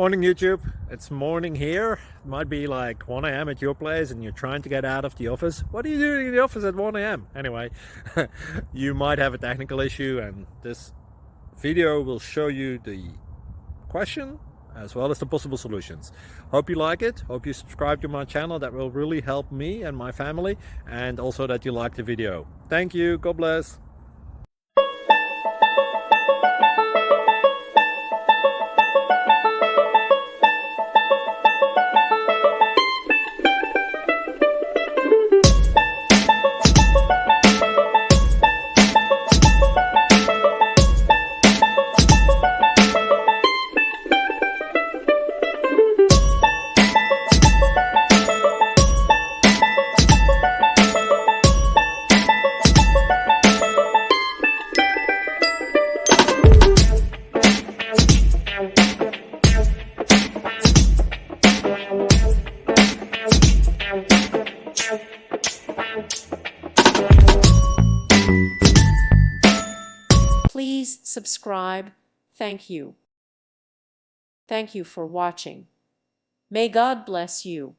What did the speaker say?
Morning YouTube, it's morning here. It might be like 1 a.m. at your place and you're trying to get out of the office. What are you doing in the office at 1 a.m.? Anyway, you might have a technical issue and this video will show you the question as well as the possible solutions. Hope you like it, hope you subscribe to my channel. That will really help me and my family, and also that you like the video. Thank you, God bless. Please subscribe. Thank you. Thank you for watching. May God bless you.